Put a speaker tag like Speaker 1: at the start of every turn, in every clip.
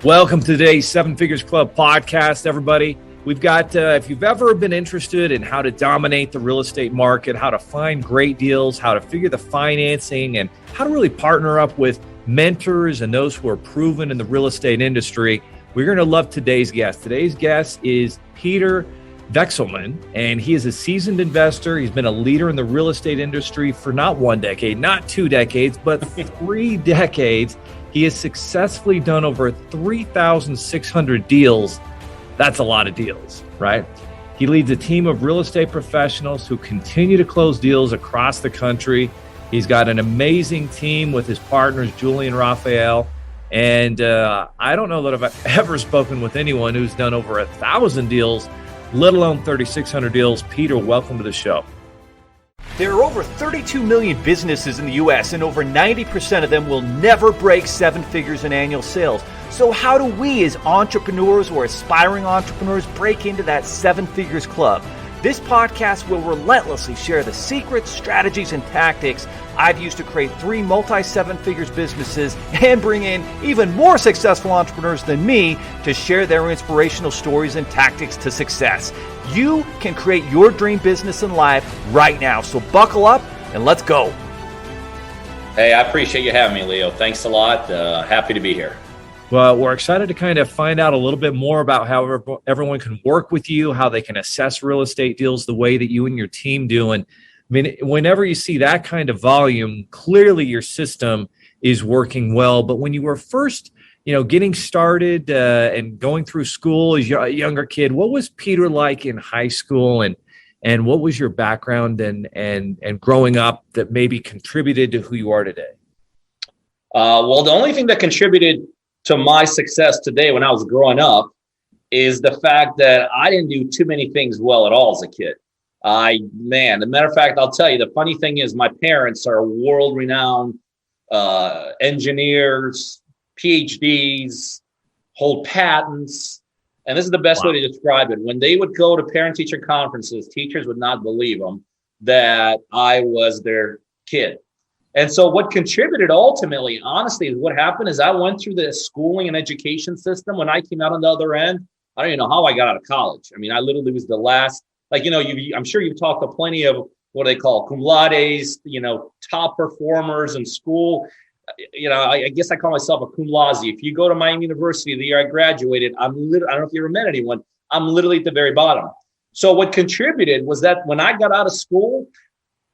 Speaker 1: Welcome to today's Seven Figures Club podcast, everybody. We've got, if you've ever been interested in how to dominate the real estate market, how to find great deals, how to figure the financing, and how to really partner up with mentors and those who are proven in the real estate industry, we're going to love today's guest. Today's guest is Peter VEKSELMAN, and he is a seasoned investor. He's been a leader in the real estate industry for not 1 decade, not 2 decades, but 3 decades. He has successfully done over 3,600 deals. That's a lot of deals, right? He leads a team of real estate professionals who continue to close deals across the country. He's got an amazing team with his partners, Julie and Raphael. And I don't know that I've ever spoken with anyone who's done over 1,000 deals, let alone 3,600 deals. Peter, welcome to the show.
Speaker 2: There are over 32 million businesses in the U.S., and over 90% of them will never break 7 figures in annual sales. So how do we as entrepreneurs or aspiring entrepreneurs break into that 7 figures club? This podcast will relentlessly share the secrets, strategies, and tactics I've used to create 3 multi-7 figures businesses and bring in even more successful entrepreneurs than me to share their inspirational stories and tactics to success. You can create your dream business and life right now. So buckle up and let's go.
Speaker 3: Hey, I appreciate you having me, Leo. Thanks a lot. Happy to be here.
Speaker 1: Well, we're excited to kind of find out a little bit more about how everyone can work with you, how they can assess real estate deals the way that you and your team do. And I mean, whenever you see that kind of volume, clearly your system is working well. But when you were first, getting started and going through school as a younger kid, what was Peter like in high school, and what was your background and growing up that maybe contributed to who you are today?
Speaker 3: Well, the only thing that contributed to my success today when I was growing up is the fact that I didn't do too many things well at all as a kid. As a matter of fact, I'll tell you, the funny thing is my parents are world-renowned engineers, PhDs, hold patents. And this is the best way to describe it. When they would go to parent-teacher conferences, teachers would not believe them that I was their kid. And so what contributed ultimately, honestly, is what happened is I went through the schooling and education system. When I came out on the other end, I don't even know how I got out of college. I mean, I literally was the last, I'm sure you've talked to plenty of what they call cum laudes, top performers in school. I guess I call myself a cum laude. If you go to Miami University the year I graduated, I don't know if you ever met anyone, I'm literally at the very bottom. So what contributed was that when I got out of school,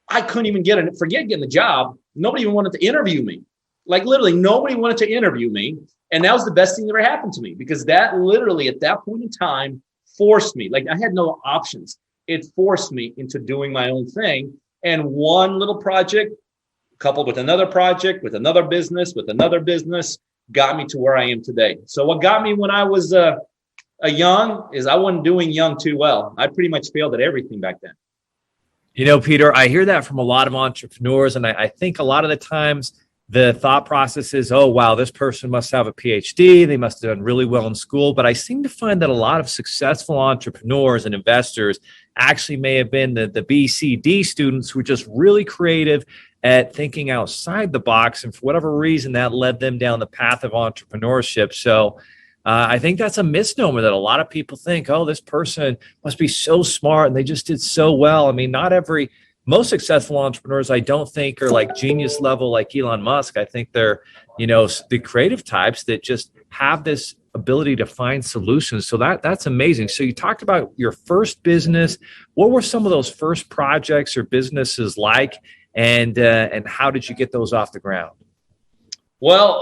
Speaker 3: I couldn't even forget getting the job. Nobody even wanted to interview me. Like literally nobody wanted to interview me. And that was the best thing that ever happened to me, because that literally at that point in time forced me. Like I had no options. It forced me into doing my own thing. And one little project coupled with another project, with another business, got me to where I am today. So what got me when I was a young is I wasn't doing young too well. I pretty much failed at everything back then.
Speaker 1: Peter, I hear that from a lot of entrepreneurs, and I think a lot of the times the thought process is, oh, wow, this person must have a PhD. They must have done really well in school. But I seem to find that a lot of successful entrepreneurs and investors actually may have been the B, C, D students who were just really creative at thinking outside the box. And for whatever reason, that led them down the path of entrepreneurship. So I think that's a misnomer that a lot of people think, oh, this person must be so smart and they just did so well. I mean, most successful entrepreneurs, I don't think are like genius level like Elon Musk. I think they're, the creative types that just have this ability to find solutions. So that's amazing. So you talked about your first business. What were some of those first projects or businesses like, and how did you get those off the ground?
Speaker 3: Well,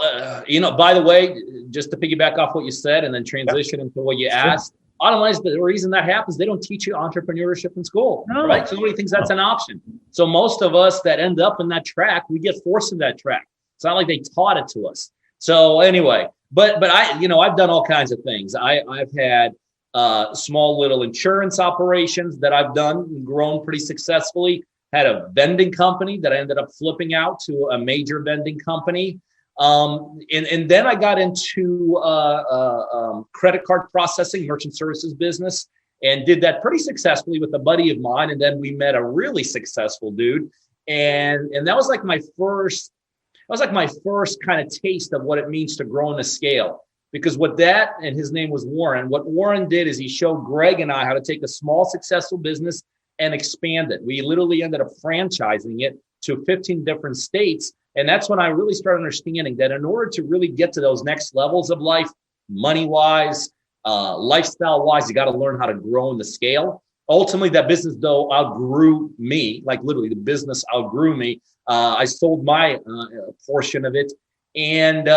Speaker 3: by the way, just to piggyback off what you said and then transition into what you asked, bottom line is the reason that happens, they don't teach you entrepreneurship in school, right? So nobody thinks that's an option. So most of us that end up in that track, we get forced in that track. It's not like they taught it to us. So anyway, but I've done all kinds of things. I've had small little insurance operations that I've done and grown pretty successfully. Had a vending company that I ended up flipping out to a major vending company. And then I got into credit card processing, merchant services business, and did that pretty successfully with a buddy of mine. And then we met a really successful dude. And that was like my first kind of taste of what it means to grow in a scale. Because what that, and his name was Warren, what Warren did is he showed Greg and I how to take a small successful business and expand it. We literally ended up franchising it to 15 different states. And that's when I really started understanding that in order to really get to those next levels of life, money-wise, lifestyle-wise, you got to learn how to grow in the scale. Ultimately, that business, though, outgrew me. Like literally, the business outgrew me. I sold my portion of it. And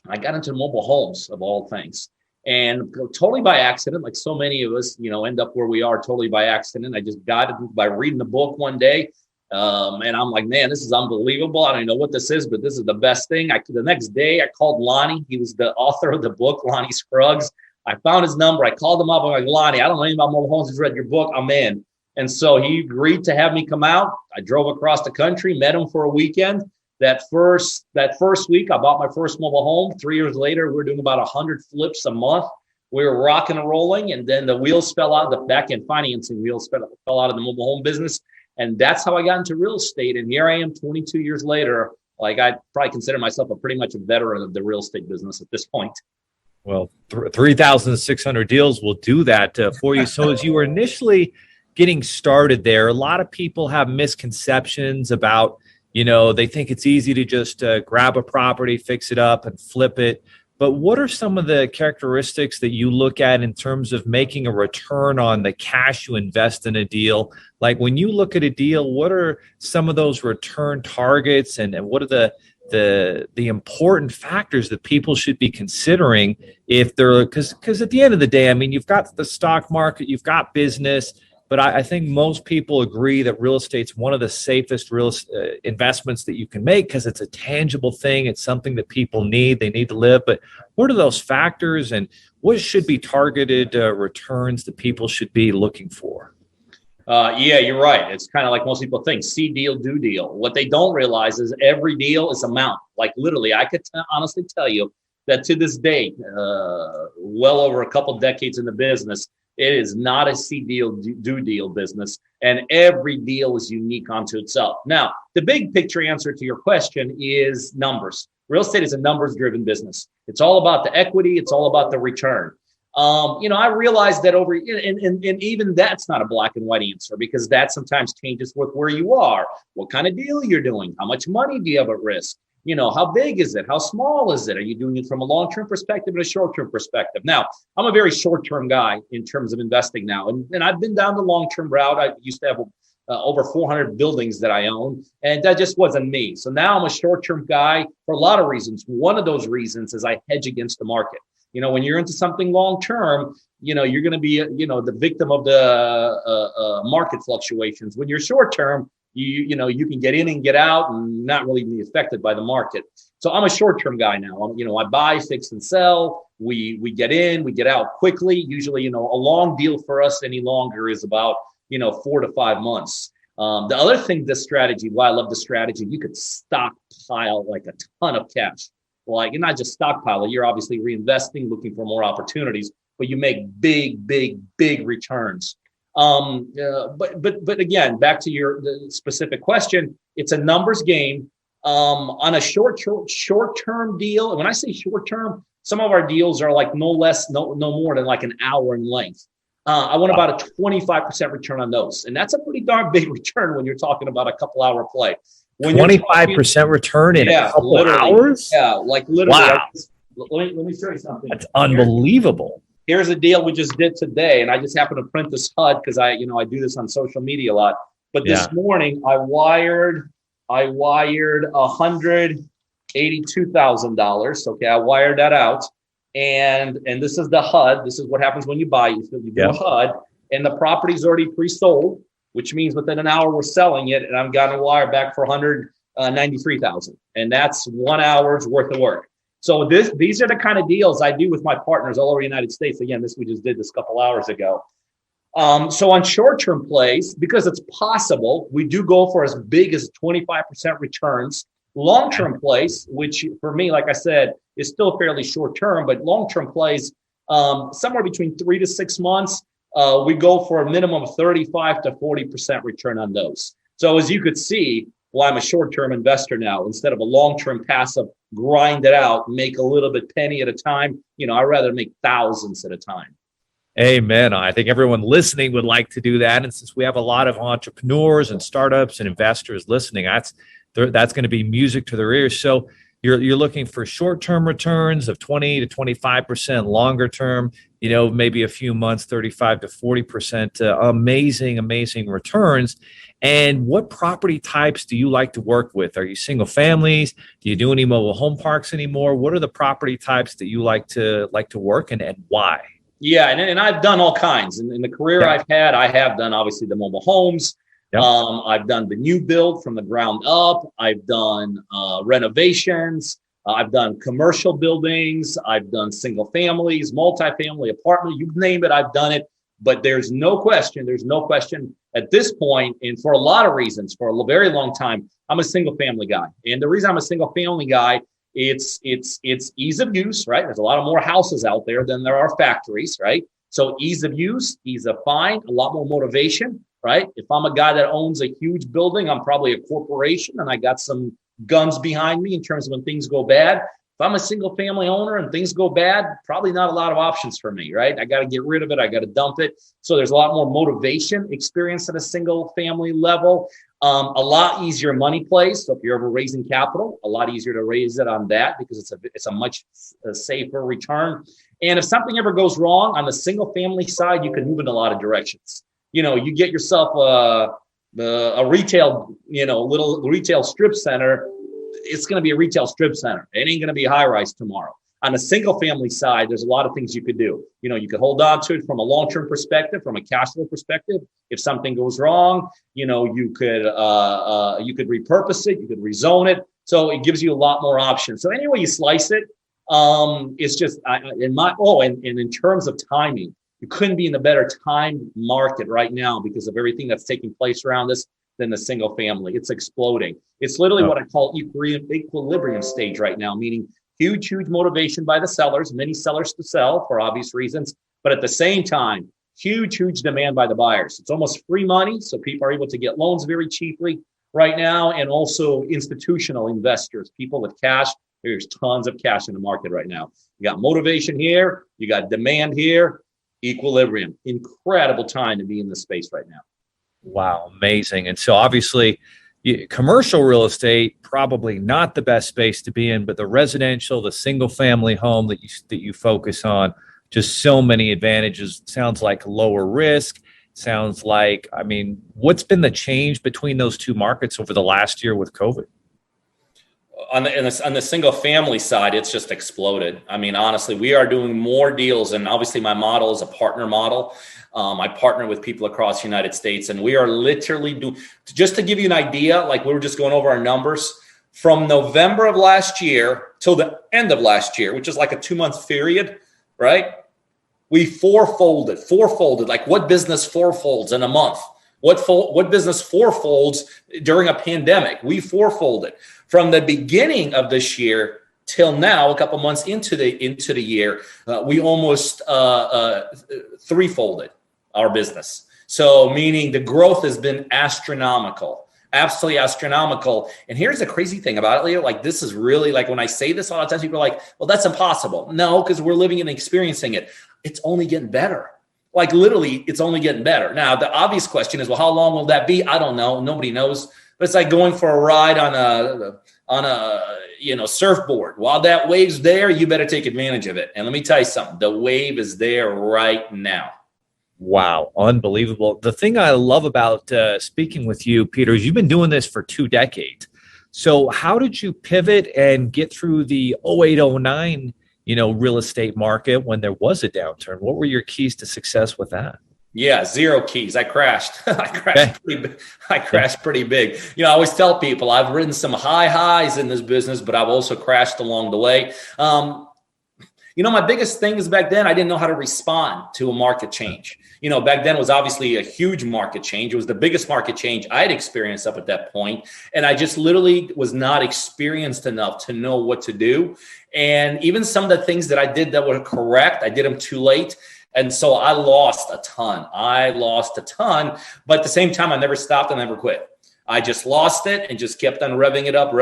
Speaker 3: I got into mobile homes, of all things. And totally by accident, like so many of us, end up where we are totally by accident. I just got it by reading the book one day. And I'm like, man, this is unbelievable. I don't even know what this is, but this is the best thing. The next day I called Lonnie. He was the author of the book, Lonnie Scruggs. I found his number. I called him up. I'm like, Lonnie, I don't know anything about mobile homes. He's read your book. I'm in. And so he agreed to have me come out. I drove across the country, met him for a weekend. That first week, I bought my first mobile home. 3 years later, we're doing about 100 flips a month. We were rocking and rolling. And then the wheels fell out. The back-end financing wheels fell out of the mobile home business. And that's how I got into real estate. And here I am 22 years later. Like I probably consider myself pretty much a veteran of the real estate business at this point.
Speaker 1: Well, 3,600 deals will do that for you. So as you were initially getting started there, a lot of people have misconceptions about, they think it's easy to just grab a property, fix it up and flip it. But what are some of the characteristics that you look at in terms of making a return on the cash you invest in a deal? Like when you look at a deal, what are some of those return targets and what are the important factors that people should be considering if they're, because at the end of the day, I mean, you've got the stock market, you've got business, but I think most people agree that real estate's one of the safest investments that you can make because it's a tangible thing. It's something that people need. They need to live. But what are those factors and what should be targeted returns that people should be looking for?
Speaker 3: Yeah, you're right. It's kind of like most people think, see deal, do deal. What they don't realize is every deal is a mount. Like literally, I could honestly tell you that to this day, well over a couple decades in the business, it is not a see deal, do deal business. And every deal is unique unto itself. Now, the big picture answer to your question is numbers. Real estate is a numbers-driven business. It's all about the equity. It's all about the return. I realized that and even that's not a black and white answer because that sometimes changes with where you are, what kind of deal you're doing, how much money do you have at risk, how big is it, how small is it, are you doing it from a long-term perspective and a short-term perspective? Now, I'm a very short-term guy in terms of investing now, and I've been down the long-term route. I used to have over 400 buildings that I own, and that just wasn't me. So now I'm a short-term guy for a lot of reasons. One of those reasons is I hedge against the market. When you're into something long-term, you're going to be, the victim of the market fluctuations. When you're short-term, you can get in and get out and not really be affected by the market. So I'm a short-term guy now. I buy, fix, and sell. We get in, we get out quickly. Usually, a long deal for us any longer is about, 4 to 5 months. The other thing, this strategy, why I love the strategy, you could stockpile like a ton of cash. Like, you're not just stockpile, you're obviously reinvesting, looking for more opportunities, but you make big returns. But again, back to the specific question, it's a numbers game. On a short-term deal, and when I say short-term, some of our deals are like no more than like an hour in length. I want about a 25% return on those. And that's a pretty darn big return when you're talking about a couple hour play.
Speaker 1: 25% return in a couple hours?
Speaker 3: Yeah, like literally.
Speaker 1: Wow.
Speaker 3: Let me show you something.
Speaker 1: That's unbelievable.
Speaker 3: Here's a deal we just did today, and I just happened to print this HUD because I do this on social media a lot. But this morning I wired $182,000. Okay, I wired that out, and this is the HUD. This is what happens when you buy. You do a HUD, and the property's already pre-sold, which means within an hour we're selling it, and I'm going to wire back for $193,000, and that's 1 hour's worth of work. So these are the kind of deals I do with my partners all over the United States. Again, we just did this a couple hours ago. So on short-term plays, because it's possible, we do go for as big as 25% returns. Long-term plays, which for me, like I said, is still fairly short-term, but long-term plays, somewhere between 3 to 6 months, we go for a minimum of 35 to 40% return on those. So as you could see, well, I'm a short-term investor now instead of a long-term passive grind it out, make a little bit penny at a time. I'd rather make thousands at a time.
Speaker 1: Amen. I think everyone listening would like to do that. And since we have a lot of entrepreneurs and startups and investors listening, that's going to be music to their ears. So you're looking for short-term returns of 20 to 25%, longer term, maybe a few months, 35 to 40%, amazing returns. And what property types do you like to work with? Are you single families? Do you do any mobile home parks anymore? What are the property types that you like to work in, and why?
Speaker 3: Yeah, and I've done all kinds. In the career I've had, I have done obviously the mobile homes. Yep. I've done the new build from the ground up. I've done renovations. I've done commercial buildings. I've done single families, multifamily, apartment. You name it, I've done it. But there's no question at this point, and for a lot of reasons, for a very long time, I'm a single family guy. And the reason I'm a single family guy, it's ease of use, right? There's a lot of more houses out there than there are factories, right? So ease of use, ease of find, a lot more motivation, right? If I'm a guy that owns a huge building, I'm probably a corporation and I got some guns behind me in terms of when things go bad. If I'm a single family owner and things go bad, probably not a lot of options for me, right? I got to get rid of it. I got to dump it. So there's a lot more motivation experience at a single family level. A lot easier money plays. So if you're ever raising capital, a lot easier to raise it on that because it's a much safer return. And if something ever goes wrong on the single family side, you can move in a lot of directions. You get yourself a retail, little retail strip center. It's going to be a retail strip center. It ain't going to be a high rise tomorrow. On a single family side, there's a lot of things you could do. You could hold on to it from a long-term perspective, from a cash flow perspective. If something goes wrong, you could repurpose it, you could rezone it. So it gives you a lot more options. So any way you slice it, it's just in terms of timing, you couldn't be in a better time market right now because of everything that's taking place around us than the single family. It's exploding. It's literally what I call equilibrium stage right now, meaning huge motivation by the sellers, many sellers to sell for obvious reasons, but at the same time, huge demand by the buyers. It's almost free money, so people are able to get loans very cheaply right now, and also institutional investors, people with cash. There's tons of cash in the market right now. You got motivation here, you got demand here, equilibrium. Incredible time to be in this space right now.
Speaker 1: Wow, amazing. And so obviously, commercial real estate, probably not the best space to be in, but the residential, the single family home that you focus on, just so many advantages. Sounds like lower risk. Sounds like, what's been the change between those two markets over the last year with COVID?
Speaker 3: On the single family side, it's just exploded. Honestly, we are doing more deals, and obviously my model is a partner model. I partner with people across the United States, and we are literally just to give you an idea, like we were just going over our numbers from November of last year till the end of last year, which is like a 2-month period, right? We fourfolded, like what business fourfolds in a month? What business fourfolds during a pandemic? We fourfolded from the beginning of this year till now. A couple months into the year, we almost threefolded our business. So meaning the growth has been astronomical, absolutely astronomical. And here's the crazy thing about it, Leo. Like this is really like when I say this, a lot of times people are like, "Well, that's impossible." No, because we're living and experiencing it. It's only getting better. Like literally, it's only getting better. Now, the obvious question is, well, how long will that be? I don't know. Nobody knows. But it's like going for a ride on a surfboard. While that wave's there, you better take advantage of it. And let me tell you something. The wave is there right now.
Speaker 1: Wow, unbelievable. The thing I love about speaking with you, Peter, is you've been doing this for 2 decades. So how did you pivot and get through the 08-09 real estate market when there was a downturn? What were your keys to success with that?
Speaker 3: Yeah, 0 keys. I crashed. I crashed pretty big. I always tell people I've ridden some high highs in this business, but I've also crashed along the way. My biggest thing is back then I didn't know how to respond to a market change. Back then was obviously a huge market change. It was the biggest market change I'd experienced up at that point. And I just literally was not experienced enough to know what to do. And even some of the things that I did that were correct, I did them too late. And so I lost a ton. But at the same time, I never stopped and never quit. I just lost it and just kept on revving it up,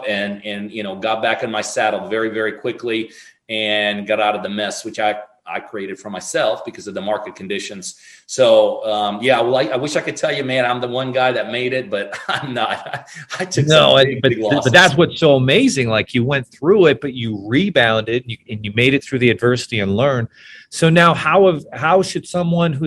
Speaker 3: and got back in my saddle very, very quickly and got out of the mess, which I created for myself because of the market conditions. So, I wish I could tell you, man, I'm the one guy that made it, but I'm not. I took some big losses.
Speaker 1: But that's what's so amazing. Like, you went through it, but you rebounded and you made it through the adversity and learned. So now how should someone who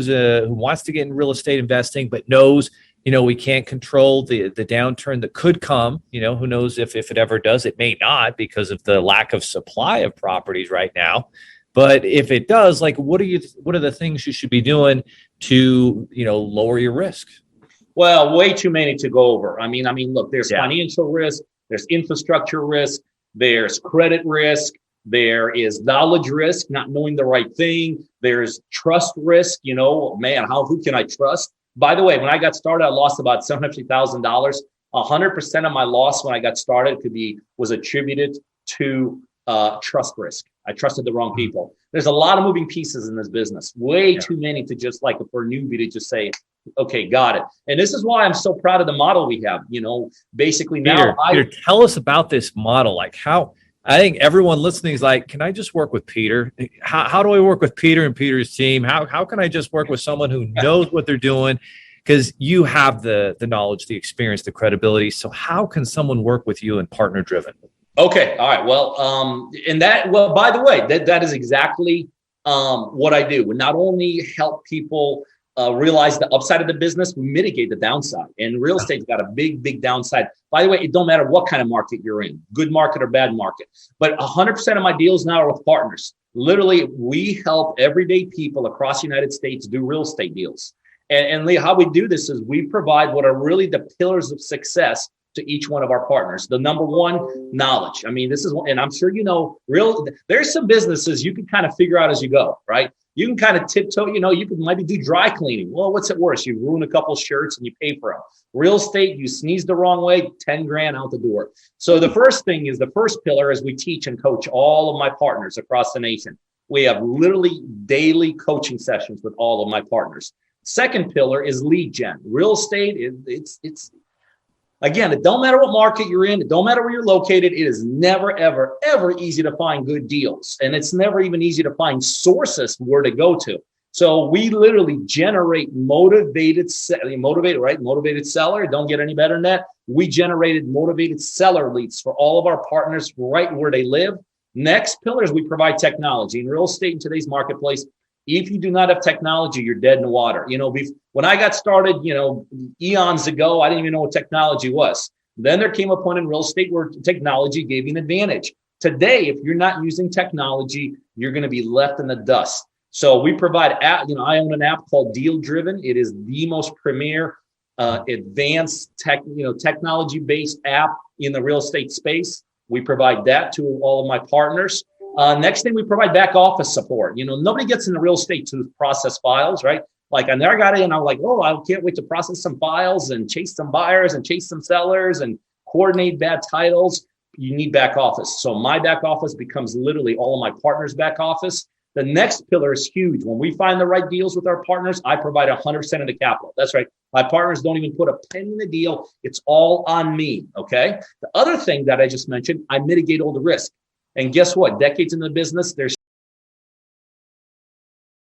Speaker 1: wants to get in real estate investing, but knows, we can't control the downturn that could come, who knows if it ever does, it may not because of the lack of supply of properties right now. But if it does, like, what are the things you should be doing to, lower your risk?
Speaker 3: Well, way too many to go over. I mean, look, there's financial risk, there's infrastructure risk, there's credit risk, there is knowledge risk, not knowing the right thing. There's trust risk, man, who can I trust? By the way, when I got started, I lost about $750,000. 100% of my loss when I got started was attributed to trust risk. I trusted the wrong people. There's a lot of moving pieces in this business. Way too many to just for a newbie to just say, okay, got it. And this is why I'm so proud of the model we have. Basically now.
Speaker 1: Peter, tell us about this model. Like, how I think everyone listening is like, can I just work with Peter? How do I work with Peter and Peter's team? How can I just work with someone who knows what they're doing? Because you have the knowledge, the experience, the credibility. So how can someone work with you and Partner Driven?
Speaker 3: Okay. All right. Well, by the way, that is exactly what I do. We not only help people realize the upside of the business, we mitigate the downside. And real estate's got a big, big downside. By the way, it don't matter what kind of market you're in, good market or bad market. But 100% of my deals now are with partners. Literally, we help everyday people across the United States do real estate deals. And Lee, how we do this is we provide what are really the pillars of success to each one of our partners. The number one, knowledge. I mean, this is, and I'm sure there's some businesses you can kind of figure out as you go, right? You can kind of tiptoe, you could maybe do dry cleaning. Well, what's it worse? You ruin a couple of shirts and you pay for them. Real estate, you sneeze the wrong way, 10 grand out the door. So the first pillar is we teach and coach all of my partners across the nation. We have literally daily coaching sessions with all of my partners. Second pillar is lead gen. Real estate, it's again, it don't matter what market you're in. It don't matter where you're located. It is never, ever, ever easy to find good deals. And it's never even easy to find sources where to go to. So we literally generate motivated seller. Don't get any better than that. We generated motivated seller leads for all of our partners right where they live. Next pillar is we provide technology. In real estate in today's marketplace, if you do not have technology, you're dead in the water. When I got started, eons ago, I didn't even know what technology was. Then there came a point in real estate where technology gave you an advantage. Today, if you're not using technology, you're going to be left in the dust. So we provide I own an app called Deal Driven. It is the most premier advanced technology-based app in the real estate space. We provide that to all of my partners. Next thing, we provide back office support. Nobody gets into real estate to process files, right? Like, I never got in. I'm like, oh, I can't wait to process some files and chase some buyers and chase some sellers and coordinate bad titles. You need back office. So my back office becomes literally all of my partners' back office. The next pillar is huge. When we find the right deals with our partners, I provide 100% of the capital. That's right. My partners don't even put a penny in the deal. It's all on me. Okay. The other thing that I just mentioned, I mitigate all the risk. And guess what? Decades in the business, there's